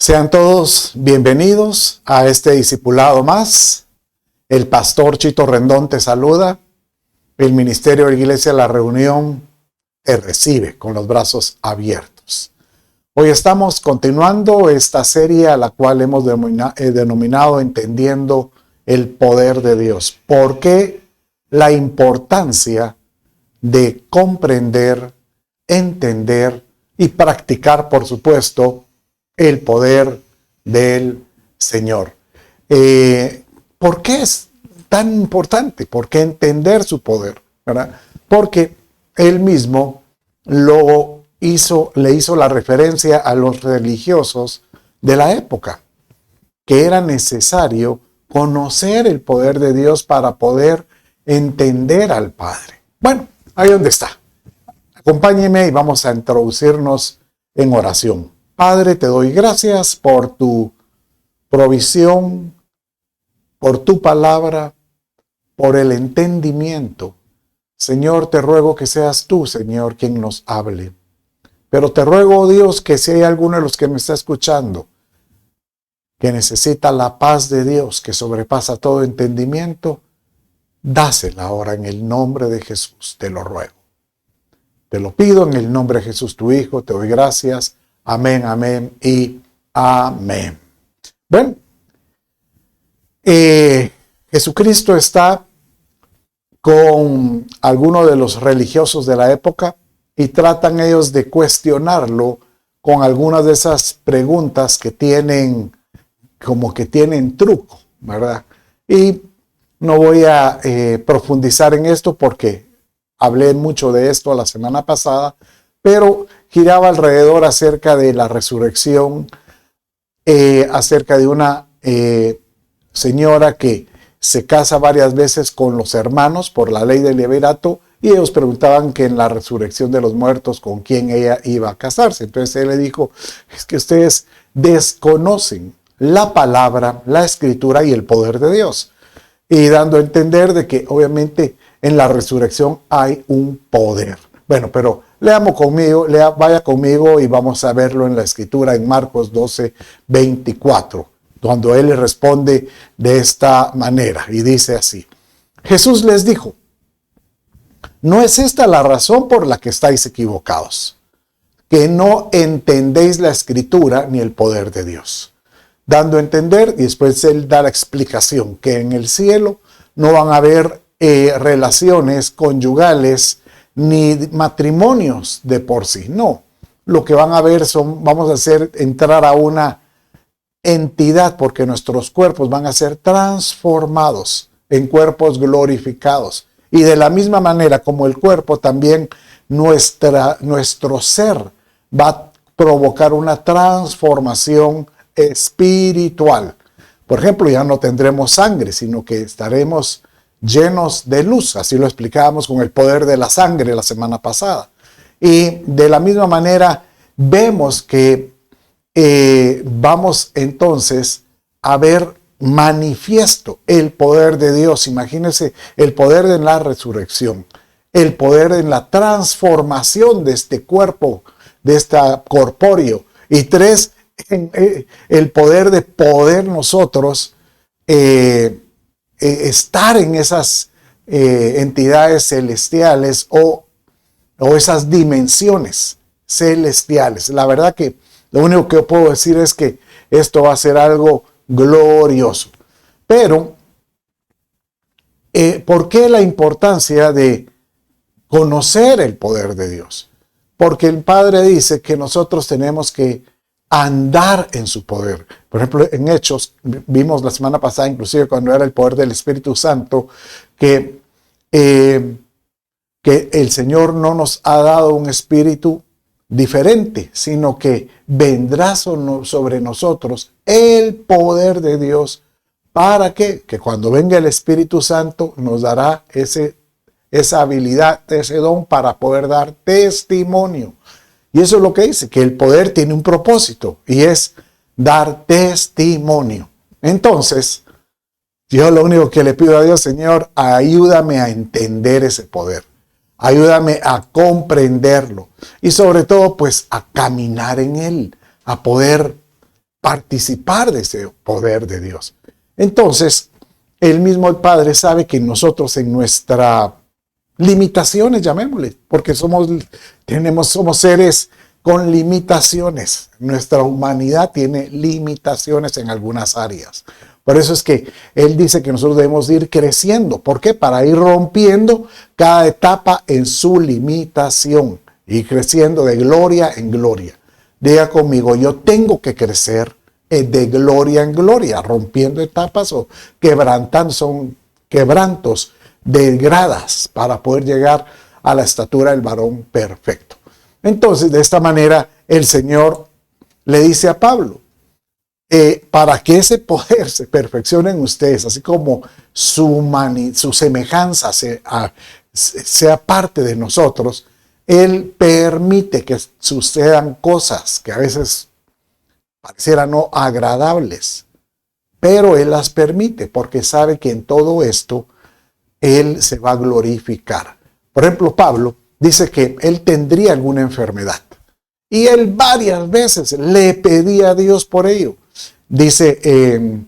Sean todos bienvenidos a este discipulado más. El pastor Chito Rendón te saluda. El Ministerio de la Iglesia de la Reunión te recibe con los brazos abiertos. Hoy estamos continuando esta serie a la cual hemos denominado Entendiendo el Poder de Dios. ¿Por qué la importancia de comprender, entender y practicar, por supuesto, el poder del Señor? ¿Por qué es tan importante? ¿Por qué entender su poder? ¿Verdad? Porque él mismo le hizo la referencia a los religiosos de la época, que era necesario conocer el poder de Dios para poder entender al Padre. Bueno, ahí donde está. Acompáñeme y vamos a introducirnos en oración. Padre, te doy gracias por tu provisión, por tu palabra, por el entendimiento. Señor, te ruego que seas tú, Señor, quien nos hable. Pero te ruego, oh Dios, que si hay alguno de los que me está escuchando que necesita la paz de Dios que sobrepasa todo entendimiento, dásela ahora en el nombre de Jesús, te lo ruego. Te lo pido en el nombre de Jesús, tu Hijo, te doy gracias. Amén, amén y amén. Bueno, Jesucristo está con algunos de los religiosos de la época y tratan ellos de cuestionarlo con algunas de esas preguntas que tienen truco, ¿verdad? Y no voy a profundizar en esto porque hablé mucho de esto la semana pasada, pero giraba alrededor acerca de la resurrección, acerca de una señora que se casa varias veces con los hermanos por la ley del levirato, y ellos preguntaban que en la resurrección de los muertos con quién ella iba a casarse. Entonces él le dijo, es que ustedes desconocen la palabra, la escritura y el poder de Dios. Y dando a entender de que obviamente en la resurrección hay un poder. Bueno, pero vaya conmigo y vamos a verlo en la escritura en Marcos 12:24, cuando él le responde de esta manera y dice así: Jesús les dijo, ¿no es esta la razón por la que estáis equivocados? Que no entendéis la escritura ni el poder de Dios. Dando a entender, y después él da la explicación, que en el cielo no van a haber relaciones conyugales ni matrimonios de por sí. No, lo que van a ver vamos a hacer entrar a una entidad, porque nuestros cuerpos van a ser transformados en cuerpos glorificados. Y de la misma manera como el cuerpo, también nuestro ser va a provocar una transformación espiritual. Por ejemplo, ya no tendremos sangre, sino que estaremos llenos de luz. Así lo explicábamos con el poder de la sangre la semana pasada. Y de la misma manera vemos que vamos entonces a ver manifiesto el poder de Dios. Imagínense el poder de la resurrección, el poder en la transformación de este cuerpo, de este corpóreo. Y tres, el poder de poder nosotros estar en esas entidades celestiales o esas dimensiones celestiales. La verdad que lo único que puedo decir es que esto va a ser algo glorioso. Pero, ¿por qué la importancia de conocer el poder de Dios? Porque el Padre dice que nosotros tenemos que andar en su poder. Por ejemplo, en Hechos, vimos la semana pasada, inclusive cuando era el poder del Espíritu Santo, que el Señor no nos ha dado un espíritu diferente, sino que vendrá sobre nosotros el poder de Dios. ¿Para qué? Que cuando venga el Espíritu Santo nos dará esa habilidad, ese don para poder dar testimonio. Y eso es lo que dice, que el poder tiene un propósito y es dar testimonio. Entonces, yo lo único que le pido a Dios, Señor, ayúdame a entender ese poder. Ayúdame a comprenderlo y sobre todo pues a caminar en él, a poder participar de ese poder de Dios. Entonces, el mismo Padre sabe que nosotros en nuestras limitaciones, llamémosle, porque somos seres con limitaciones. Nuestra humanidad tiene limitaciones en algunas áreas. Por eso es que Él dice que nosotros debemos ir creciendo. ¿Por qué? Para ir rompiendo cada etapa en su limitación y creciendo de gloria en gloria. Diga conmigo, yo tengo que crecer de gloria en gloria, rompiendo etapas o quebrantando, son quebrantos de gradas para poder llegar a la estatura del varón perfecto. Entonces, de esta manera, el Señor le dice a Pablo, para que ese poder se perfeccione en ustedes, así como su semejanza sea parte de nosotros, Él permite que sucedan cosas que a veces parecieran no agradables, pero Él las permite porque sabe que en todo esto Él se va a glorificar. Por ejemplo, Pablo dice que él tendría alguna enfermedad y él varias veces le pedía a Dios por ello. Dice en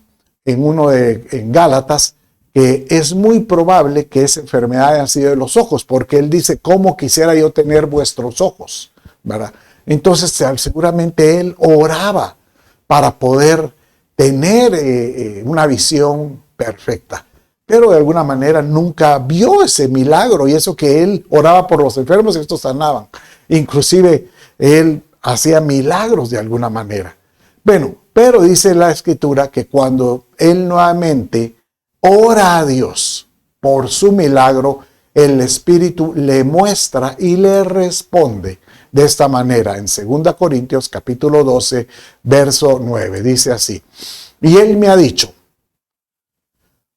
Gálatas que es muy probable que esa enfermedad haya sido de los ojos, porque él dice, ¿cómo quisiera yo tener vuestros ojos? ¿Verdad? Entonces seguramente él oraba para poder tener una visión perfecta. Pero de alguna manera nunca vio ese milagro y eso que él oraba por los enfermos y estos sanaban. Inclusive él hacía milagros de alguna manera. Bueno, pero dice la Escritura que cuando él nuevamente ora a Dios por su milagro, el Espíritu le muestra y le responde de esta manera. En 2 Corintios capítulo 12, verso 9, dice así. Y él me ha dicho,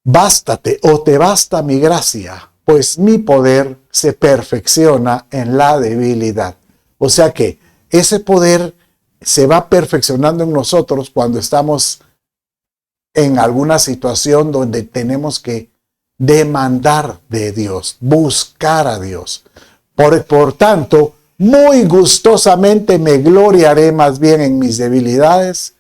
bástate o te basta mi gracia, pues mi poder se perfecciona en la debilidad. O sea que ese poder se va perfeccionando en nosotros cuando estamos en alguna situación donde tenemos que demandar de Dios, buscar a Dios. Por tanto, muy gustosamente me gloriaré más bien en mis debilidades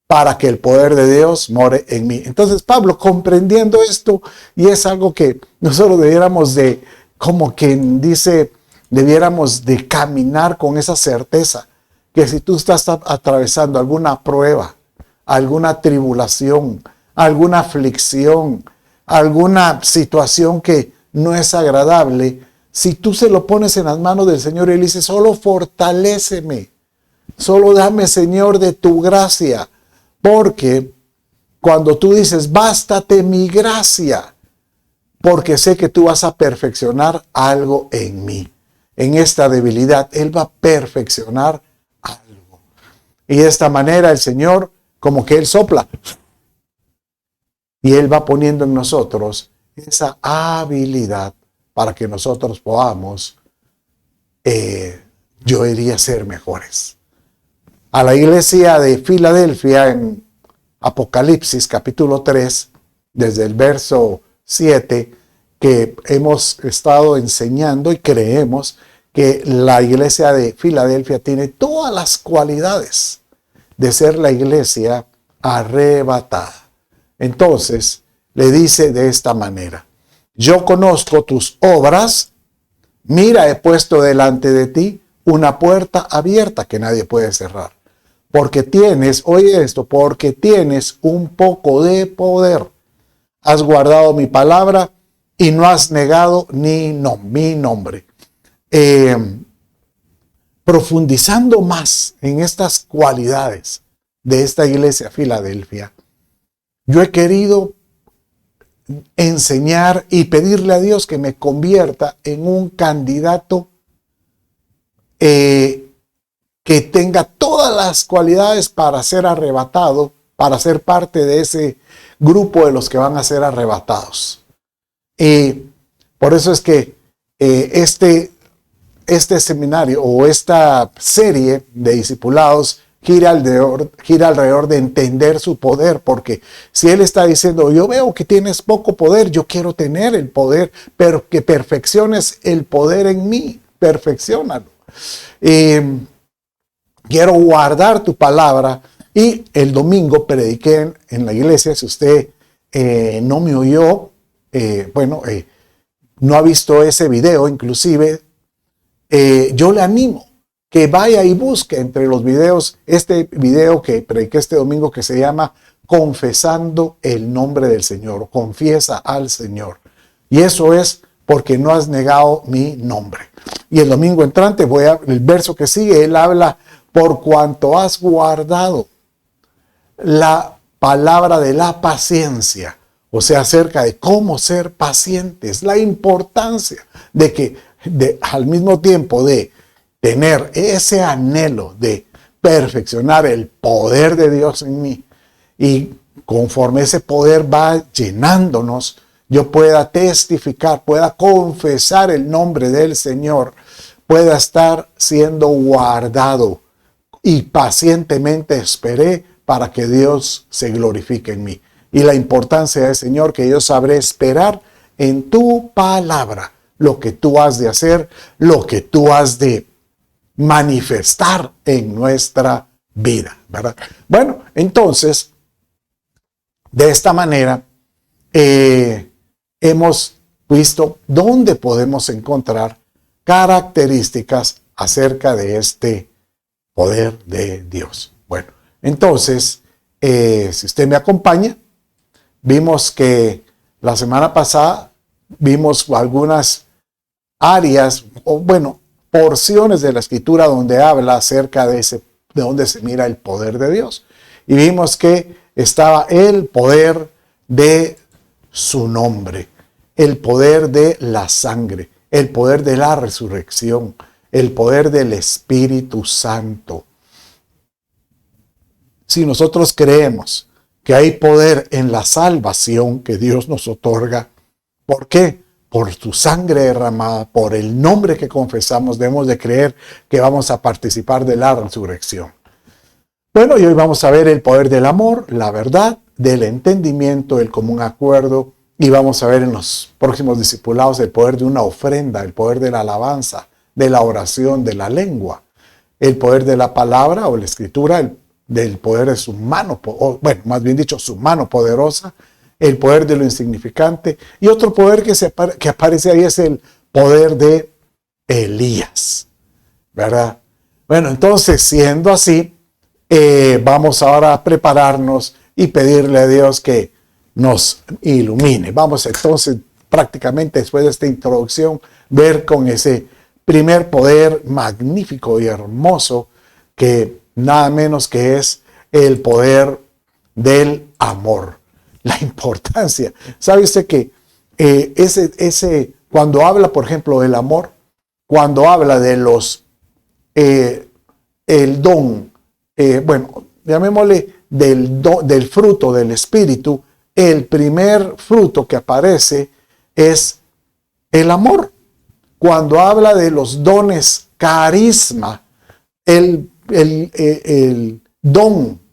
para que el poder de Dios more en mí. Entonces Pablo, comprendiendo esto, y es algo que nosotros debiéramos de, como quien dice, debiéramos de caminar con esa certeza, que si tú estás atravesando alguna prueba, alguna tribulación, alguna aflicción, alguna situación que no es agradable, si tú se lo pones en las manos del Señor y le dices, solo fortaléceme, solo dame, Señor, de tu gracia, porque cuando tú dices, bástate mi gracia, porque sé que tú vas a perfeccionar algo en mí, en esta debilidad, Él va a perfeccionar algo. Y de esta manera el Señor, como que Él sopla, y Él va poniendo en nosotros esa habilidad para que nosotros podamos, yo diría, ser mejores. A la iglesia de Filadelfia en Apocalipsis capítulo 3, desde el verso 7, que hemos estado enseñando y creemos que la iglesia de Filadelfia tiene todas las cualidades de ser la iglesia arrebatada. Entonces, le dice de esta manera, yo conozco tus obras, mira, he puesto delante de ti una puerta abierta que nadie puede cerrar. Porque tienes, oye esto, porque tienes un poco de poder. Has guardado mi palabra y no has negado mi nombre. Profundizando más en estas cualidades de esta iglesia Filadelfia, yo he querido enseñar y pedirle a Dios que me convierta en un candidato que tenga todas las cualidades para ser arrebatado, para ser parte de ese grupo de los que van a ser arrebatados. Y por eso es que este seminario o esta serie de discipulados gira alrededor de entender su poder, porque si Él está diciendo, yo veo que tienes poco poder, yo quiero tener el poder, pero que perfecciones el poder en mí, perfecciónalo. Quiero guardar tu palabra Y el domingo prediqué en la iglesia. Si usted no me oyó, no ha visto ese video, inclusive, yo le animo que vaya y busque entre los videos este video que prediqué este domingo, que se llama Confesando el nombre del Señor. Confiesa al Señor. Y eso es porque no has negado mi nombre. Y el domingo entrante, el verso que sigue, él habla: por cuanto has guardado la palabra de la paciencia. O sea, acerca de cómo ser pacientes, la importancia de que al mismo tiempo de tener ese anhelo de perfeccionar el poder de Dios en mí, y conforme ese poder va llenándonos, yo pueda testificar, pueda confesar el nombre del Señor, pueda estar siendo guardado, y pacientemente esperé para que Dios se glorifique en mí. Y la importancia del Señor, que yo sabré esperar en tu palabra lo que tú has de hacer, lo que tú has de manifestar en nuestra vida, ¿verdad? Bueno, entonces, de esta manera, hemos visto dónde podemos encontrar características acerca de este poder de Dios. Bueno, entonces, si usted me acompaña, vimos que la semana pasada vimos algunas áreas, porciones de la Escritura donde habla acerca de donde se mira el poder de Dios. Y vimos que estaba el poder de su nombre, el poder de la sangre, el poder de la resurrección, el poder del Espíritu Santo. Si nosotros creemos que hay poder en la salvación que Dios nos otorga, ¿por qué? Por su sangre derramada, por el nombre que confesamos, debemos de creer que vamos a participar de la resurrección. Bueno, y hoy vamos a ver el poder del amor, la verdad, del entendimiento, el común acuerdo, y vamos a ver en los próximos discipulados el poder de una ofrenda, el poder de la alabanza, de la oración, de la lengua, el poder de la palabra o la escritura, del poder de su mano, más bien dicho, su mano poderosa, el poder de lo insignificante, y otro poder que aparece ahí es el poder de Elías, ¿verdad? Bueno, entonces, siendo así, vamos ahora a prepararnos y pedirle a Dios que nos ilumine. Vamos entonces, prácticamente después de esta introducción, ver con ese primer poder magnífico y hermoso, que nada menos que es el poder del amor. La importancia. ¿Sabe usted que cuando habla, por ejemplo, del amor, cuando habla de el don, llamémosle del fruto del Espíritu, el primer fruto que aparece es el amor. Cuando habla de los dones, carisma, el don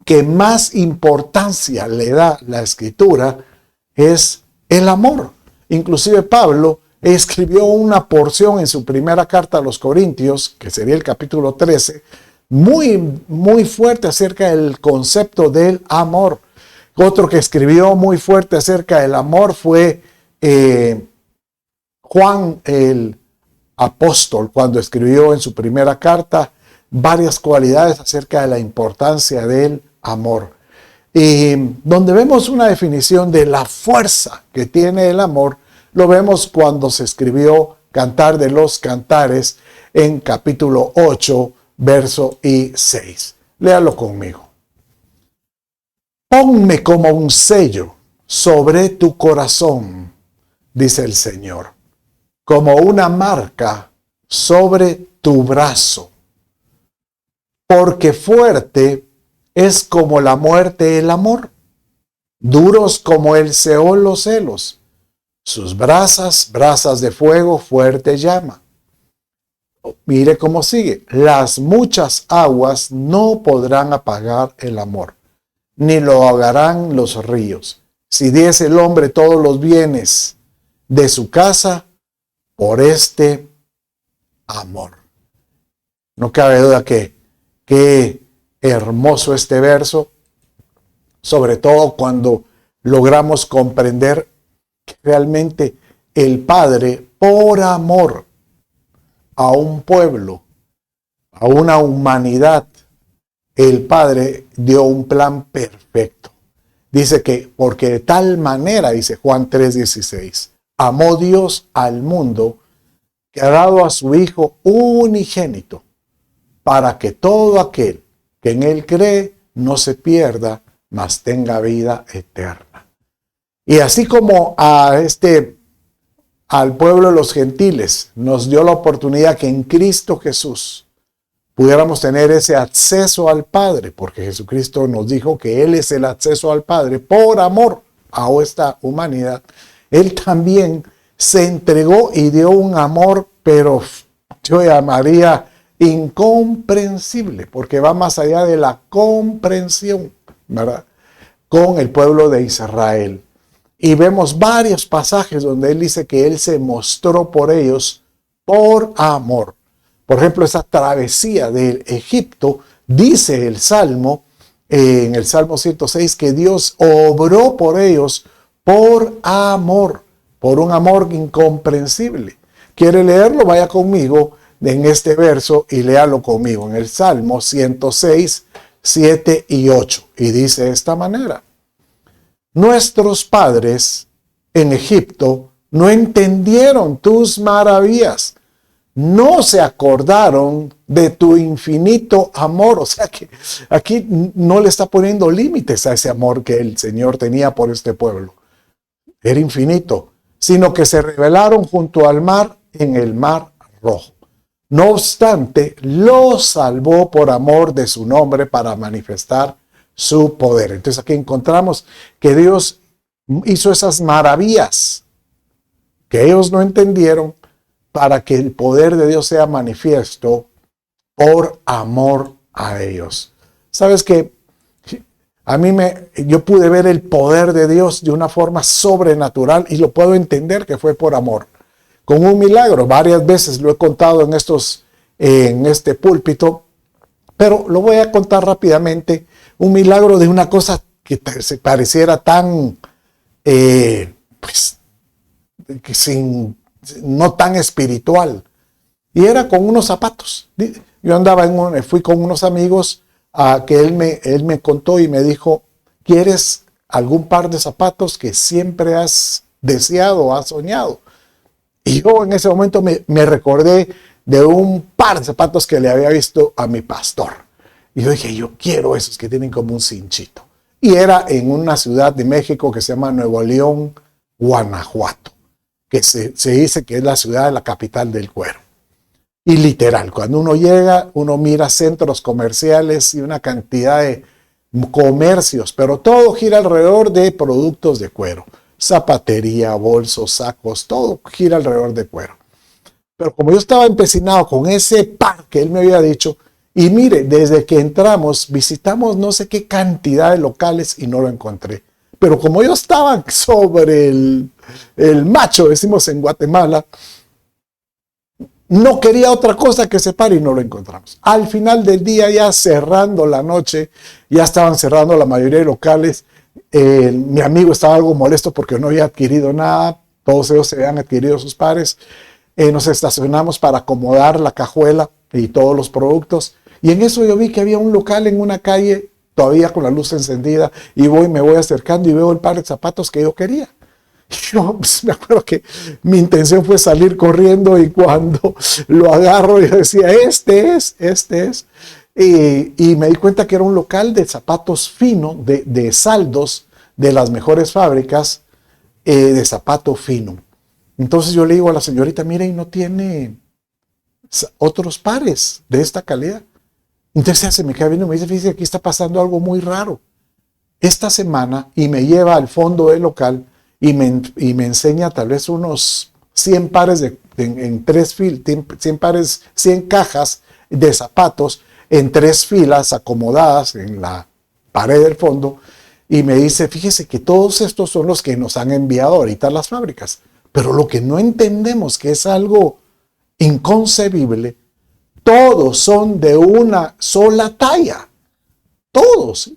que más importancia le da la Escritura es el amor. Inclusive Pablo escribió una porción en su primera carta a los Corintios, que sería el capítulo 13, muy, muy fuerte acerca del concepto del amor. Otro que escribió muy fuerte acerca del amor fue Juan el apóstol, cuando escribió en su primera carta varias cualidades acerca de la importancia del amor. Y donde vemos una definición de la fuerza que tiene el amor, lo vemos cuando se escribió Cantar de los Cantares en capítulo 8, verso 6. Léalo conmigo. Ponme como un sello sobre tu corazón, dice el Señor, como una marca sobre tu brazo. Porque fuerte es como la muerte el amor, duros como el Seol los celos. Sus brasas, brasas de fuego, fuerte llama. Mire cómo sigue. Las muchas aguas no podrán apagar el amor, ni lo ahogarán los ríos. Si diese el hombre todos los bienes de su casa por este amor. No cabe duda que hermoso este verso, sobre todo cuando logramos comprender que realmente el Padre, por amor a un pueblo, a una humanidad, el Padre dio un plan perfecto. Dice que porque de tal manera, dice Juan 3:16, amó Dios al mundo que ha dado a su Hijo unigénito, para que todo aquel que en él cree no se pierda, mas tenga vida eterna. Y así como al pueblo de los gentiles nos dio la oportunidad que en Cristo Jesús pudiéramos tener ese acceso al Padre, porque Jesucristo nos dijo que Él es el acceso al Padre por amor a esta humanidad. Él también se entregó y dio un amor, pero yo llamaría incomprensible, porque va más allá de la comprensión, ¿verdad? Con el pueblo de Israel. Y vemos varios pasajes donde Él dice que Él se mostró por ellos por amor. Por ejemplo, esa travesía del Egipto, dice el Salmo, en el Salmo 106, que Dios obró por ellos por amor, por un amor incomprensible. ¿Quiere leerlo? Vaya conmigo en este verso y léalo conmigo en el Salmo 106, 7 y 8. Y dice de esta manera: nuestros padres en Egipto no entendieron tus maravillas, no se acordaron de tu infinito amor. O sea que aquí no le está poniendo límites a ese amor que el Señor tenía por este pueblo. Era infinito, sino que se rebelaron junto al mar, en el mar Rojo. No obstante, los salvó por amor de su nombre para manifestar su poder. Entonces aquí encontramos que Dios hizo esas maravillas que ellos no entendieron para que el poder de Dios sea manifiesto por amor a ellos. ¿Sabes qué? Yo pude ver el poder de Dios de una forma sobrenatural y lo puedo entender que fue por amor. Con un milagro, varias veces lo he contado en este púlpito, pero lo voy a contar rápidamente. Un milagro de una cosa que se pareciera tan, no tan espiritual. Y era con unos zapatos. Yo fui con unos amigos que él me contó y me dijo: ¿quieres algún par de zapatos que siempre has deseado, has soñado? Y yo en ese momento me recordé de un par de zapatos que le había visto a mi pastor. Y yo dije: yo quiero esos que tienen como un cinchito. Y era en una ciudad de México que se llama Nuevo León, Guanajuato, que se dice que es la ciudad, la capital del cuero. Y literal, cuando uno llega, uno mira centros comerciales y una cantidad de comercios, pero todo gira alrededor de productos de cuero. Zapatería, bolsos, sacos, todo gira alrededor de cuero. Pero como yo estaba empecinado con ese par que él me había dicho, y mire, desde que entramos, visitamos no sé qué cantidad de locales y no lo encontré. Pero como yo estaba sobre el macho, decimos en Guatemala, no quería otra cosa que ese par y no lo encontramos. Al final del día, ya cerrando la noche, ya estaban cerrando la mayoría de locales. Mi amigo estaba algo molesto porque no había adquirido nada. Todos ellos se habían adquirido sus pares. Nos estacionamos para acomodar la cajuela y todos los productos. Y en eso yo vi que había un local en una calle, todavía con la luz encendida, y me voy acercando y veo el par de zapatos que yo quería. Y yo me acuerdo que mi intención fue salir corriendo, y cuando lo agarro yo decía: este es. Y me di cuenta que era un local de zapatos finos, de saldos, de las mejores fábricas de zapato fino. Entonces yo le digo a la señorita: mire, ¿y no tiene otros pares de esta calidad? Entonces ella se me queda viendo y me dice: fíjese, aquí está pasando algo muy raro. Esta semana, y me lleva al fondo del local y me enseña tal vez unos 100 pares en 100 cajas de zapatos en 3 filas acomodadas en la pared del fondo, y me dice: fíjese que todos estos son los que nos han enviado ahorita las fábricas, pero lo que no entendemos, que es algo inconcebible, todos son de una sola talla. Todos,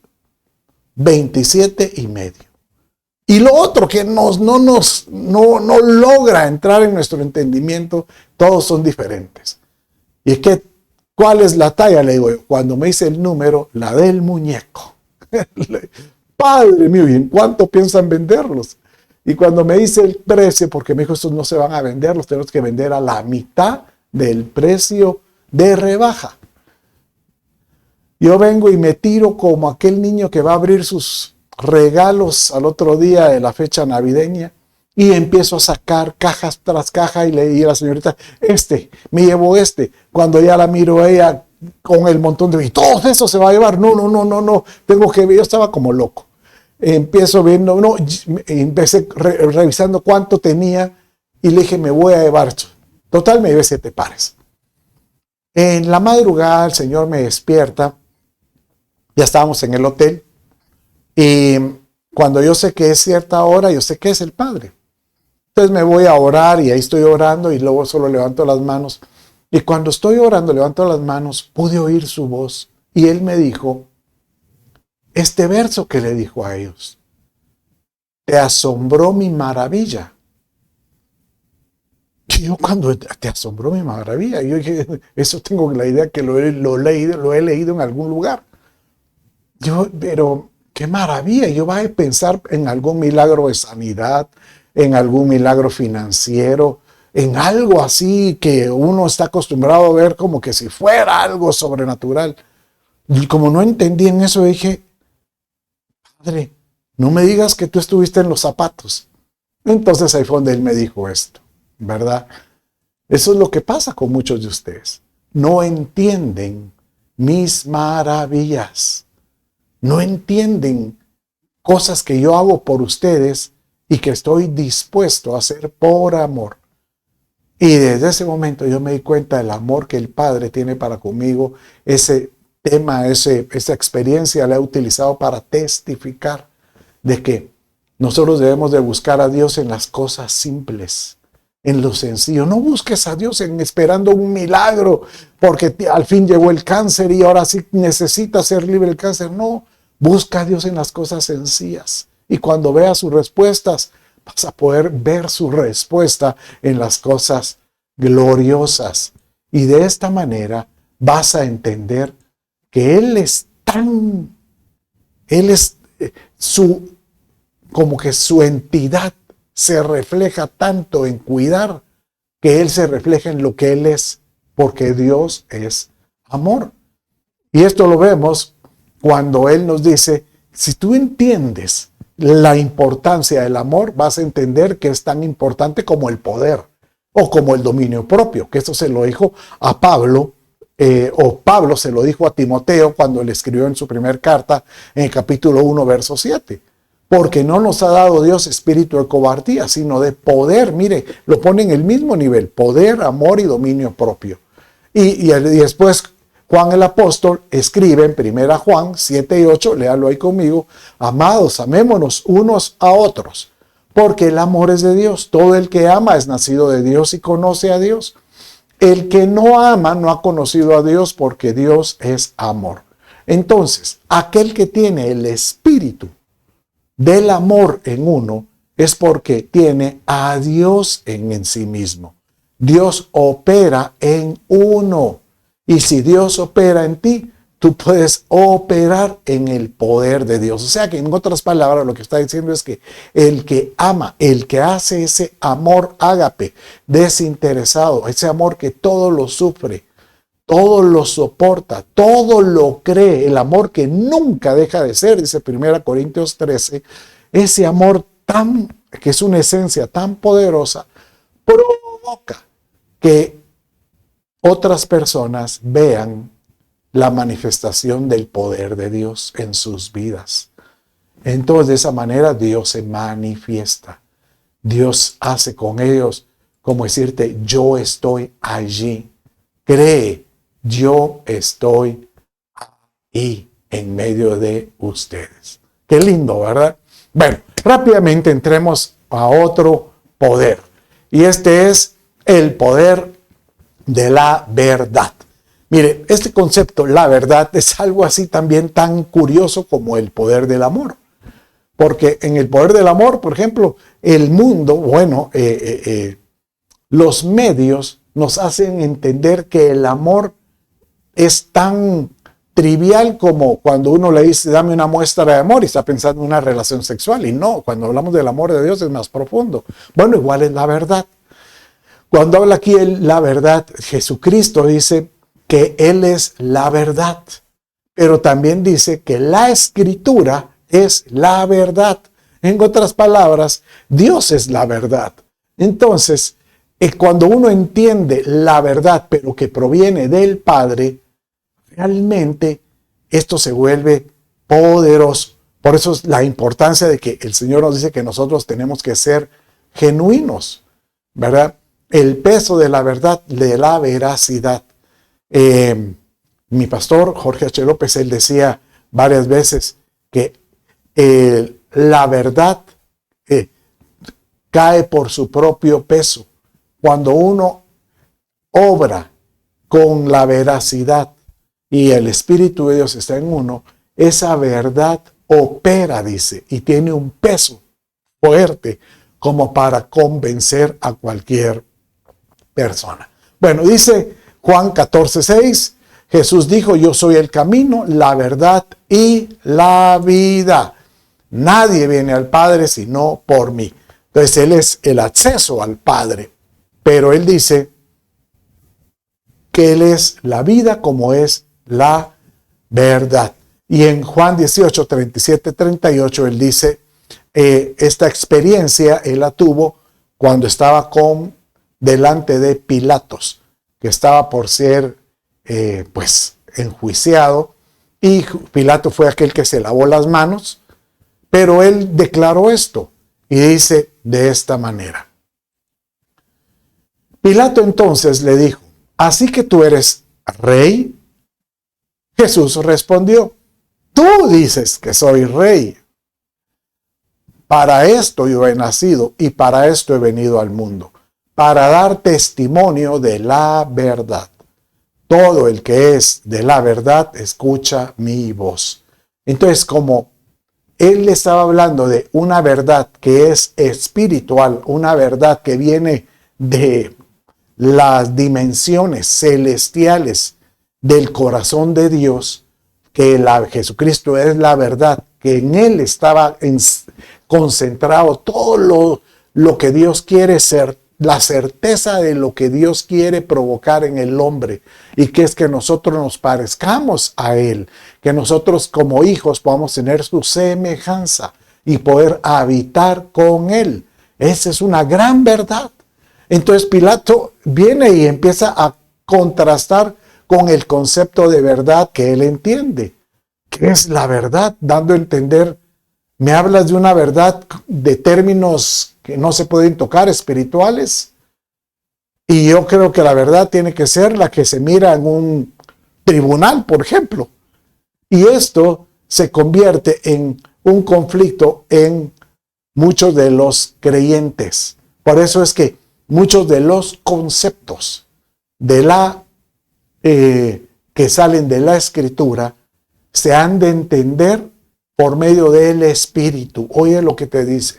27,5. Y lo otro que no logra entrar en nuestro entendimiento, todos son diferentes. Y es que, ¿cuál es la talla? Le digo, cuando me dice el número, la del muñeco. Padre mío, ¿y en cuánto piensan venderlos? Y cuando me dice el precio, porque me dijo, estos no se van a vender, los tenemos que vender a la mitad del precio de rebaja. Yo vengo y me tiro como aquel niño que va a abrir sus regalos al otro día de la fecha navideña y empiezo a sacar cajas tras caja y le di a la señorita, me llevo Cuando ya la miro ella con el montón de, y todo eso se va a llevar, no, tengo que ver, yo estaba como loco. Empiezo viendo, empecé revisando cuánto tenía y le dije, me voy a llevar. Total, me llevé 7 pares. En la madrugada el Señor me despierta, ya estábamos en el hotel, y cuando yo sé que es cierta hora, yo sé que es el Padre. Entonces me voy a orar y ahí estoy orando y luego solo levanto las manos. Y cuando estoy orando, levanto las manos, pude oír su voz y Él me dijo este verso que le dijo a ellos. Te asombró mi maravilla. Y yo cuando te asombró mi maravilla, yo dije, eso tengo la idea que lo he leído en algún lugar. Pero qué maravilla, yo voy a pensar en algún milagro de sanidad, en algún milagro financiero, en algo así que uno está acostumbrado a ver como que si fuera algo sobrenatural. Y como no entendí en eso, dije, Padre, no me digas que tú estuviste en los zapatos. Entonces ahí fue donde Él me dijo esto, ¿verdad? Eso es lo que pasa con muchos de ustedes. No entienden mis maravillas. No entienden cosas que yo hago por ustedes y que estoy dispuesto a hacer por amor. Y desde ese momento yo me di cuenta del amor que el Padre tiene para conmigo. Ese tema, esa experiencia la he utilizado para testificar de que nosotros debemos de buscar a Dios en las cosas simples, en lo sencillo. No busques a Dios esperando un milagro porque al fin llegó el cáncer y ahora sí necesita ser libre del cáncer. No, busca a Dios en las cosas sencillas. Y cuando veas sus respuestas, vas a poder ver su respuesta en las cosas gloriosas. Y de esta manera vas a entender que como que su entidad se refleja tanto en cuidar, que Él se refleja en lo que Él es, porque Dios es amor. Y esto lo vemos cuando Él nos dice, si tú entiendes la importancia del amor, vas a entender que es tan importante como el poder o como el dominio propio, que esto se lo dijo a Pablo, o Pablo se lo dijo a Timoteo cuando le escribió en su primer carta en el capítulo 1, verso 7. Porque no nos ha dado Dios espíritu de cobardía, sino de poder. Mire, lo pone en el mismo nivel, poder, amor y dominio propio. Y después Juan el apóstol escribe en 1 Juan 7 y 8, léalo ahí conmigo, amados, amémonos unos a otros, porque el amor es de Dios. Todo el que ama es nacido de Dios y conoce a Dios. El que no ama no ha conocido a Dios, porque Dios es amor. Entonces, aquel que tiene el espíritu del amor en uno es porque tiene a Dios en sí mismo. Dios opera en uno. Y si Dios opera en ti, tú puedes operar en el poder de Dios. O sea que en otras palabras lo que está diciendo es que el que ama, el que hace ese amor ágape, desinteresado, ese amor que todo lo sufre, todo lo soporta, todo lo cree, el amor que nunca deja de ser, dice 1 Corintios 13, ese amor que es una esencia tan poderosa, provoca que otras personas vean la manifestación del poder de Dios en sus vidas. Entonces, de esa manera, Dios se manifiesta. Dios hace con ellos como decirte, yo estoy allí. Cree, yo estoy ahí en medio de ustedes. Qué lindo, ¿verdad? Bueno, rápidamente entremos a otro poder. Y este es el poder de la verdad. Mire, este concepto, la verdad, es algo así también tan curioso como el poder del amor. Porque en el poder del amor, por ejemplo, el mundo, los medios nos hacen entender que el amor es tan trivial como cuando uno le dice, dame una muestra de amor y está pensando en una relación sexual. Y no, cuando hablamos del amor de Dios es más profundo. Bueno, igual es la verdad. Cuando habla aquí la verdad, Jesucristo dice que Él es la verdad, pero también dice que la Escritura es la verdad. En otras palabras, Dios es la verdad. Entonces, cuando uno entiende la verdad, pero que proviene del Padre, realmente esto se vuelve poderoso. Por eso es la importancia de que el Señor nos dice que nosotros tenemos que ser genuinos, ¿verdad? El peso de la verdad, de la veracidad. Mi pastor Jorge H. López, él decía varias veces que la verdad cae por su propio peso. Cuando uno obra con la veracidad y el Espíritu de Dios está en uno, esa verdad opera, dice, y tiene un peso fuerte como para convencer a cualquier persona. Bueno, dice Juan 14:6, Jesús dijo, yo soy el camino, la verdad y la vida. Nadie viene al Padre sino por mí. Entonces Él es el acceso al Padre, pero Él dice que Él es la vida como es la verdad. Y en Juan 18, 37, 38, Él dice, esta experiencia Él la tuvo cuando estaba delante de Pilatos, que estaba por ser enjuiciado, y Pilato fue aquel que se lavó las manos, pero Él declaró esto y dice de esta manera. Pilato entonces le dijo, ¿así que tú eres rey? Jesús respondió, tú dices que soy rey. Para esto yo he nacido y para esto he venido al mundo, para dar testimonio de la verdad. Todo el que es de la verdad escucha mi voz. Entonces, como Él le estaba hablando de una verdad que es espiritual, una verdad que viene de las dimensiones celestiales del corazón de Dios, que Jesucristo es la verdad, que en Él estaba concentrado todo lo que Dios quiere ser, la certeza de lo que Dios quiere provocar en el hombre, y que es que nosotros nos parezcamos a Él, que nosotros como hijos podamos tener su semejanza y poder habitar con Él. Esa es una gran verdad. Entonces Pilato viene y empieza a contrastar con el concepto de verdad que él entiende. ¿Qué es la verdad? Dando a entender, me hablas de una verdad de términos que no se pueden tocar, espirituales. Y yo creo que la verdad tiene que ser la que se mira en un tribunal, por ejemplo. Y esto se convierte en un conflicto en muchos de los creyentes. Por eso es que muchos de los conceptos que salen de la Escritura se han de entender por medio del Espíritu. Oye lo que te dice.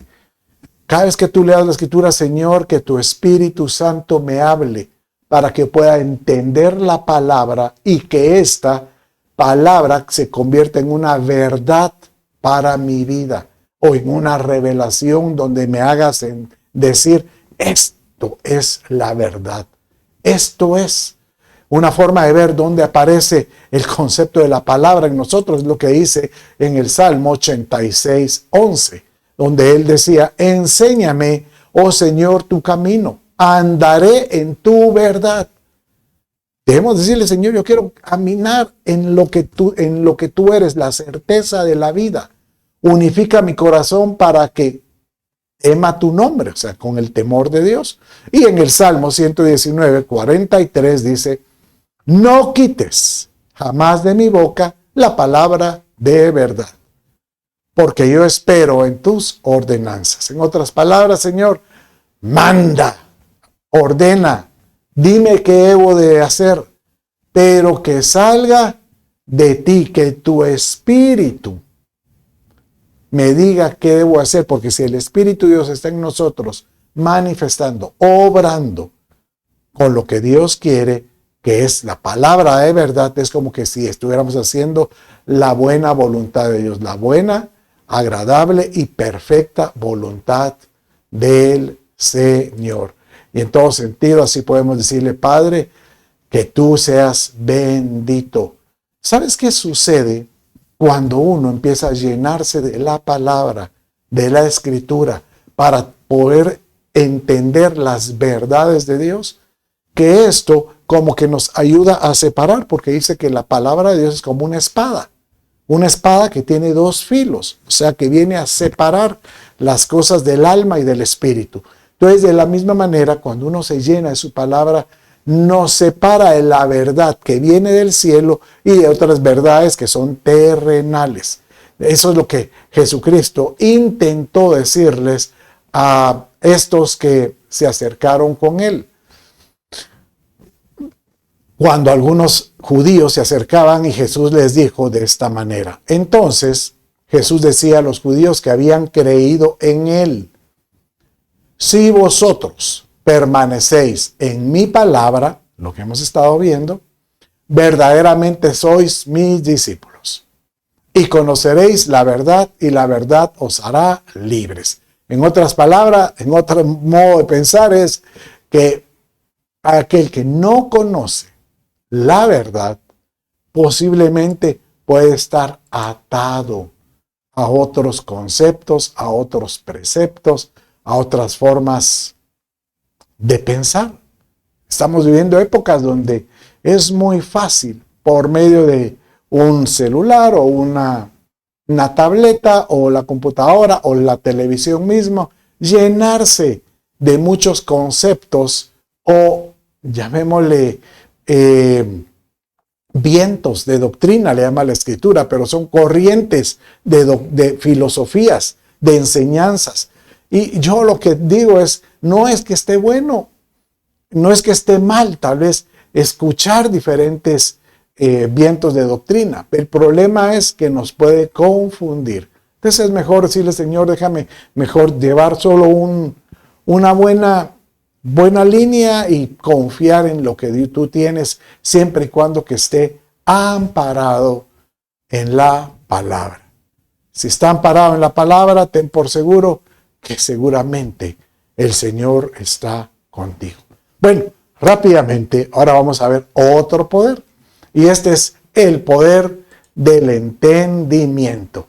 Cada vez que tú leas la Escritura, Señor, que tu Espíritu Santo me hable para que pueda entender la palabra y que esta palabra se convierta en una verdad para mi vida o en una revelación donde me hagas decir, esto es la verdad. Esto es una forma de ver dónde aparece el concepto de la palabra en nosotros, es lo que dice en el Salmo 86, 11, donde él decía, enséñame, oh Señor, tu camino, andaré en tu verdad. Debemos decirle, Señor, yo quiero caminar en lo que tú eres, la certeza de la vida. Unifica mi corazón para que tema tu nombre, o sea, con el temor de Dios. Y en el Salmo 119, 43 dice, no quites jamás de mi boca la palabra de verdad, porque yo espero en tus ordenanzas. En otras palabras, Señor, manda, ordena, dime qué debo de hacer, pero que salga de ti, que tu espíritu me diga qué debo hacer, porque si el Espíritu de Dios está en nosotros, manifestando, obrando con lo que Dios quiere, que es la palabra de verdad, es como que si estuviéramos haciendo la buena voluntad de Dios, la buena, agradable y perfecta voluntad del Señor. Y en todo sentido, así podemos decirle, Padre, que tú seas bendito. ¿Sabes qué sucede cuando uno empieza a llenarse de la palabra, de la escritura, para poder entender las verdades de Dios? Que esto como que nos ayuda a separar, porque dice que la palabra de Dios es como una espada que tiene dos filos, o sea que viene a separar las cosas del alma y del espíritu. Entonces, de la misma manera, cuando uno se llena de su palabra, nos separa de la verdad que viene del cielo y de otras verdades que son terrenales. Eso es lo que Jesucristo intentó decirles a estos que se acercaron con él. Cuando algunos judíos se acercaban y Jesús les dijo de esta manera. Entonces Jesús decía a los judíos que habían creído en él: si vosotros permanecéis en mi palabra, lo que hemos estado viendo, verdaderamente sois mis discípulos y conoceréis la verdad y la verdad os hará libres. En otras palabras, en otro modo de pensar es que aquel que no conoce la verdad posiblemente puede estar atado a otros conceptos, a otros preceptos, a otras formas de pensar. Estamos viviendo épocas donde es muy fácil, por medio de un celular o una tableta o la computadora o la televisión mismo, llenarse de muchos conceptos o, llamémosle, vientos de doctrina, le llama la escritura, pero son corrientes de filosofías, de enseñanzas. Y yo lo que digo es, no es que esté bueno, no es que esté mal, tal vez escuchar diferentes vientos de doctrina. El problema es que nos puede confundir. Entonces es mejor decirle, Señor, déjame mejor llevar solo una buena línea y confiar en lo que tú tienes, siempre y cuando que esté amparado en la palabra. Si está amparado en la palabra, ten por seguro que seguramente el Señor está contigo. Bueno, rápidamente, ahora vamos a ver otro poder. Y este es el poder del entendimiento.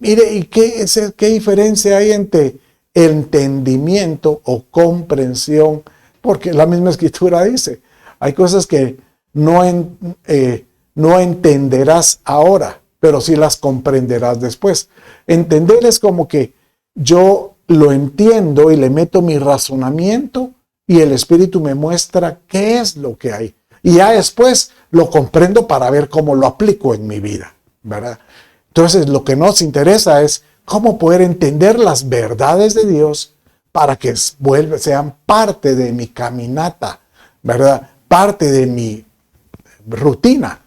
Mire, ¿y qué diferencia hay entre entendimiento o comprensión? Porque la misma escritura dice, hay cosas que no entenderás ahora, pero sí las comprenderás después. Entender es como que yo lo entiendo y le meto mi razonamiento y el Espíritu me muestra qué es lo que hay. Y ya después lo comprendo para ver cómo lo aplico en mi vida, ¿verdad? Entonces, lo que nos interesa es cómo poder entender las verdades de Dios para que sean parte de mi caminata, ¿verdad? Parte de mi rutina.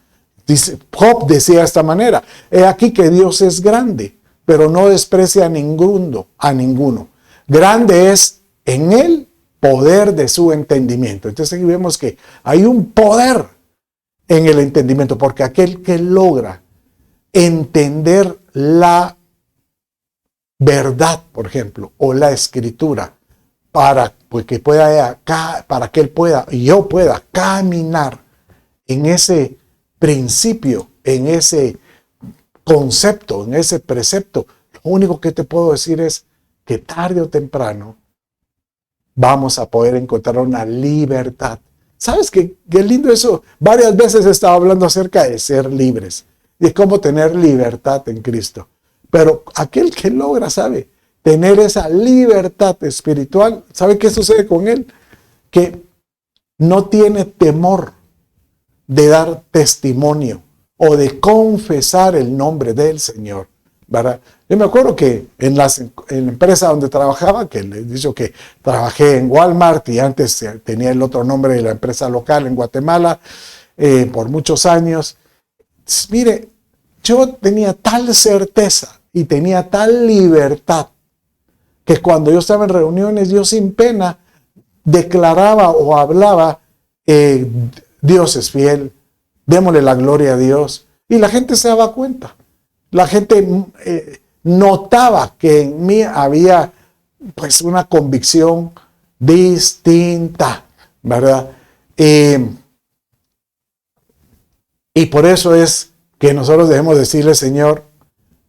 Job decía de esta manera: he aquí que Dios es grande, pero no desprecia a ninguno. Grande es en él poder de su entendimiento. Entonces aquí vemos que hay un poder en el entendimiento, porque aquel que logra entender la verdad, por ejemplo, o la escritura, para que él pueda y yo pueda caminar en ese principio, en ese concepto, en ese precepto, lo único que te puedo decir es que tarde o temprano vamos a poder encontrar una libertad. ¿Sabes qué lindo eso? Varias veces he estado hablando acerca de ser libres, de cómo tener libertad en Cristo. Pero aquel que logra, ¿sabe?, tener esa libertad espiritual, ¿sabe qué sucede con él? Que no tiene temor de dar testimonio o de confesar el nombre del Señor, ¿verdad? Yo me acuerdo que en la empresa donde trabajaba, que les he dicho que trabajé en Walmart y antes tenía el otro nombre de la empresa local en Guatemala, por muchos años. Mire, yo tenía tal certeza y tenía tal libertad que cuando yo estaba en reuniones, yo sin pena declaraba o hablaba, Dios es fiel, démosle la gloria a Dios. Y la gente se daba cuenta. La gente notaba que en mí había pues una convicción distinta, ¿verdad? Y por eso es que nosotros debemos decirle, Señor,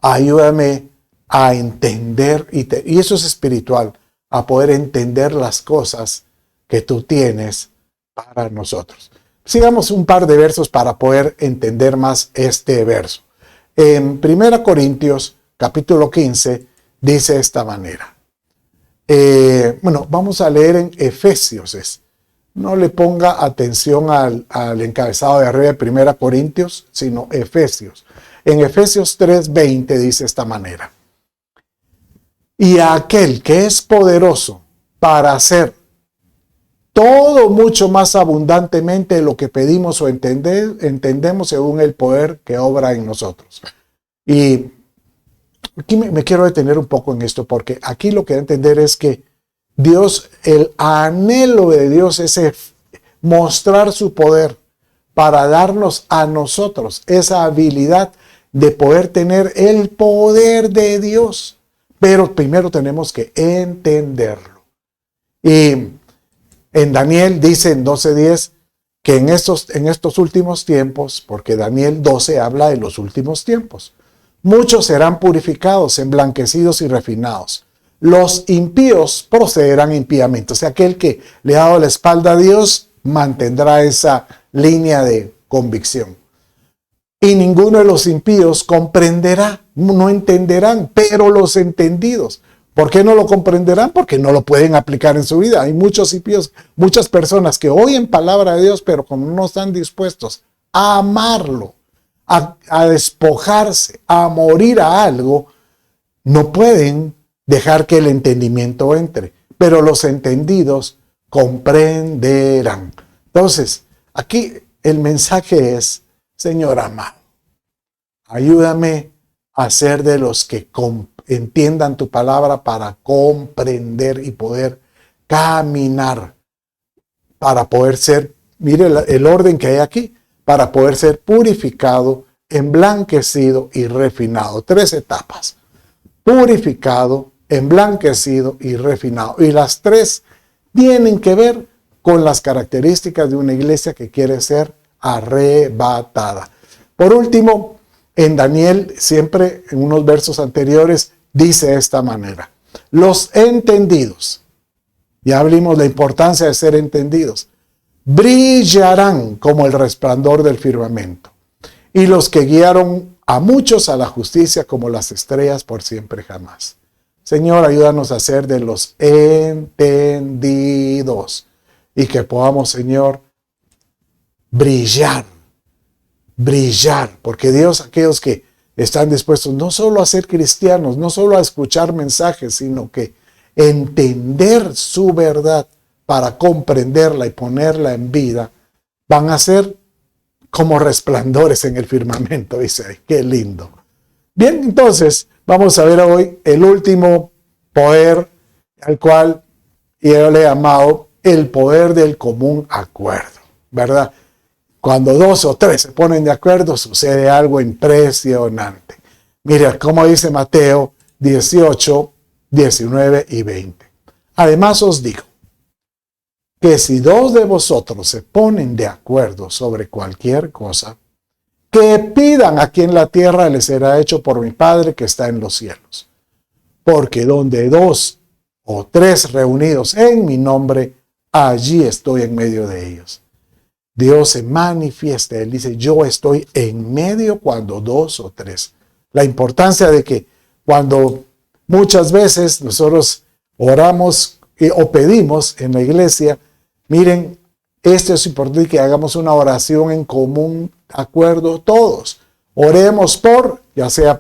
ayúdame a entender, y eso es espiritual, a poder entender las cosas que tú tienes para nosotros. Sigamos un par de versos para poder entender más este verso. En 1 Corintios, capítulo 15, dice de esta manera. Vamos a leer en Efesios. No le ponga atención al encabezado de arriba de 1 Corintios, sino Efesios. En Efesios 3:20 dice de esta manera. Y a aquel que es poderoso para hacer todo mucho más abundantemente de lo que pedimos o entendemos según el poder que obra en nosotros. Y aquí me quiero detener un poco en esto, porque aquí lo que hay que entender es que Dios, el anhelo de Dios es mostrar su poder para darnos a nosotros esa habilidad de poder tener el poder de Dios. Pero primero tenemos que entenderlo. Y en Daniel dice en 12:10 que en estos últimos tiempos, porque Daniel 12 habla de los últimos tiempos, muchos serán purificados, emblanquecidos y refinados. Los impíos procederán impíamente. O sea, aquel que le ha dado la espalda a Dios mantendrá esa línea de convicción. Y ninguno de los impíos comprenderá, no entenderán, pero los entendidos. ¿Por qué no lo comprenderán? Porque no lo pueden aplicar en su vida. Hay muchos impíos, muchas personas que oyen palabra de Dios, pero como no están dispuestos a amarlo, a despojarse, a morir a algo, no pueden dejar que el entendimiento entre. Pero los entendidos comprenderán. Entonces, aquí el mensaje es, Señor amado, ayúdame a ser de los que entiendan tu palabra para comprender y poder caminar, para poder ser, mire el orden que hay aquí, para poder ser purificado, emblanquecido y refinado. 3 etapas: purificado, emblanquecido y refinado. Y las 3 tienen que ver con las características de una iglesia que quiere ser arrebatada. Por último, en Daniel, siempre en unos versos anteriores, dice de esta manera: los entendidos, ya hablamos de la importancia de ser entendidos, brillarán como el resplandor del firmamento, y los que guiaron a muchos a la justicia como las estrellas por siempre jamás. Señor, ayúdanos a ser de los entendidos y que podamos, Señor, brillar, porque Dios, aquellos que están dispuestos no solo a ser cristianos, no solo a escuchar mensajes, sino que entender su verdad para comprenderla y ponerla en vida, van a ser como resplandores en el firmamento. Dice, qué lindo. Bien, entonces vamos a ver hoy el último poder al cual yo le he llamado el poder del común acuerdo, ¿verdad? Cuando 2 o 3 se ponen de acuerdo, sucede algo impresionante. Mira cómo dice Mateo 18, 19 y 20. Además os digo que si 2 de vosotros se ponen de acuerdo sobre cualquier cosa, que pidan aquí en la tierra, les será hecho por mi Padre que está en los cielos. Porque donde 2 o 3 reunidos en mi nombre, allí estoy en medio de ellos. Dios se manifiesta, Él dice, yo estoy en medio cuando 2 o 3. La importancia de que cuando muchas veces nosotros oramos o pedimos en la iglesia, miren, esto es importante que hagamos una oración en común acuerdo todos. Oremos ya sea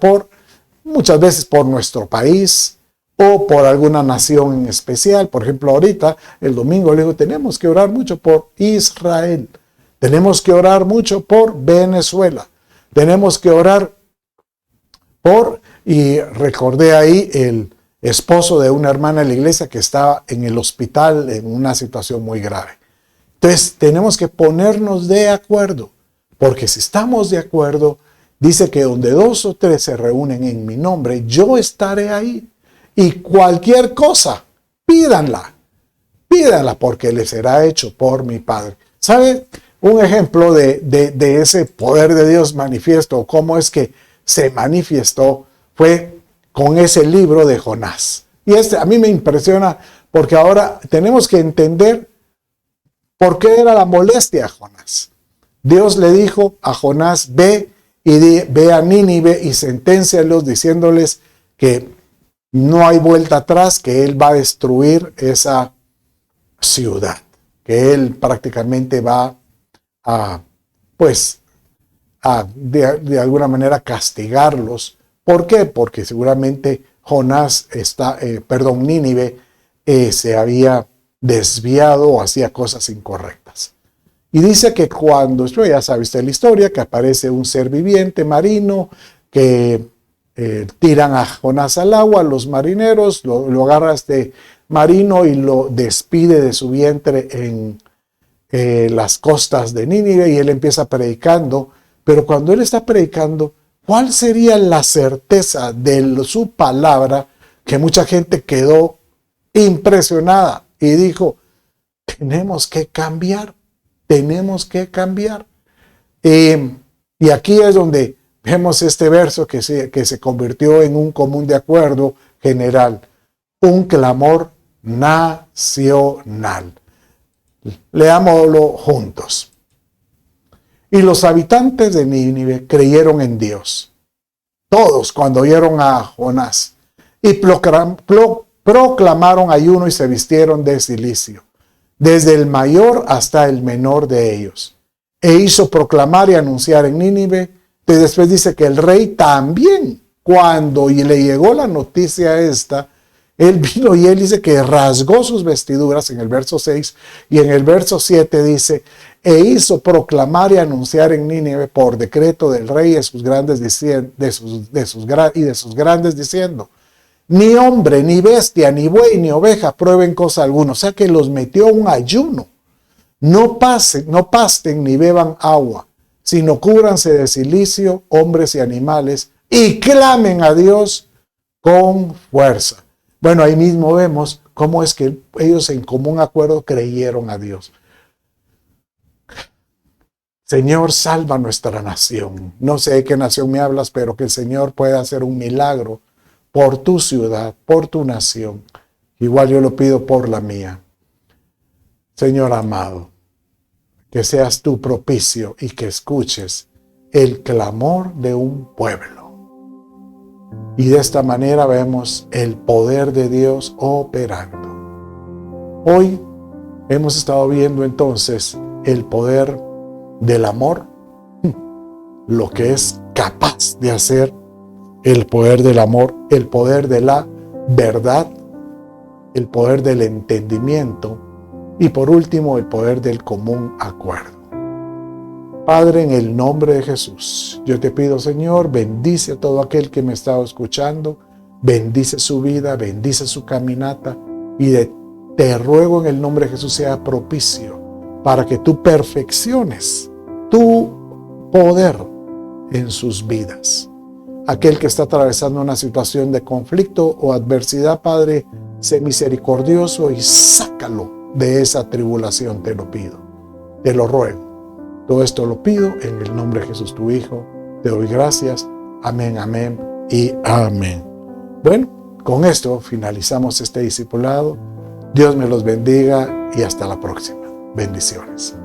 muchas veces por nuestro país o por alguna nación en especial. Por ejemplo, ahorita, el domingo, le digo, tenemos que orar mucho por Israel. Tenemos que orar mucho por Venezuela. Tenemos que orar y recordé ahí el esposo de una hermana de la iglesia que estaba en el hospital en una situación muy grave. Entonces, tenemos que ponernos de acuerdo, porque si estamos de acuerdo, dice que donde 2 o 3 se reúnen en mi nombre, yo estaré ahí. Y cualquier cosa, pídanla porque les será hecho por mi Padre. ¿Sabe? Un ejemplo de ese poder de Dios manifiesto, cómo es que se manifestó, fue con ese libro de Jonás. Y a mí me impresiona porque ahora tenemos que entender por qué era la molestia a Jonás. Dios le dijo a Jonás, ve a Nínive y senténcialos diciéndoles que no hay vuelta atrás, que él va a destruir esa ciudad, que él prácticamente va de alguna manera castigarlos. ¿Por qué? Porque seguramente Nínive se había desviado o hacía cosas incorrectas. Y dice que cuando, ya sabes la historia, que aparece un ser viviente marino que tiran a Jonás al agua, los marineros, lo agarra este marino y lo despide de su vientre en las costas de Nínive y él empieza predicando. Pero cuando él está predicando, ¿cuál sería la certeza de su palabra? Que mucha gente quedó impresionada y dijo, tenemos que cambiar. Y aquí es donde vemos este verso que se convirtió en un común de acuerdo general, un clamor nacional. Leámoslo juntos. Y los habitantes de Nínive creyeron en Dios, todos cuando oyeron a Jonás, y proclamaron ayuno y se vistieron de cilicio, desde el mayor hasta el menor de ellos. E hizo proclamar y anunciar en Nínive. Y después dice que el rey también, cuando le llegó la noticia esta, él vino y él dice que rasgó sus vestiduras en el verso 6 y en el verso 7 dice, e hizo proclamar y anunciar en Nínive por decreto del rey y de sus grandes diciendo, ni hombre, ni bestia, ni buey, ni oveja prueben cosa alguna. O sea que los metió a un ayuno. No pasten ni beban agua, sino cúbranse de cilicio hombres y animales y clamen a Dios con fuerza. Bueno, ahí mismo vemos cómo es que ellos en común acuerdo creyeron a Dios. Señor, salva nuestra nación. No sé de qué nación me hablas, pero que el Señor pueda hacer un milagro por tu ciudad, por tu nación. Igual yo lo pido por la mía. Señor amado, que seas tú propicio y que escuches el clamor de un pueblo. Y de esta manera vemos el poder de Dios operando. Hoy hemos estado viendo entonces el poder del amor, lo que es capaz de hacer el poder del amor, el poder de la verdad, el poder del entendimiento y por último el poder del común acuerdo. Padre, en el nombre de Jesús, yo te pido, Señor, bendice a todo aquel que me está escuchando, bendice su vida, bendice su caminata y te ruego en el nombre de Jesús sea propicio para que tú perfecciones tu poder en sus vidas. Aquel que está atravesando una situación de conflicto o adversidad, Padre, sé misericordioso y sácalo de esa tribulación, te lo pido, te lo ruego. Todo esto lo pido en el nombre de Jesús, tu Hijo. Te doy gracias. Amén, amén y amén. Bueno, con esto finalizamos este discipulado. Dios me los bendiga y hasta la próxima. Bendiciones.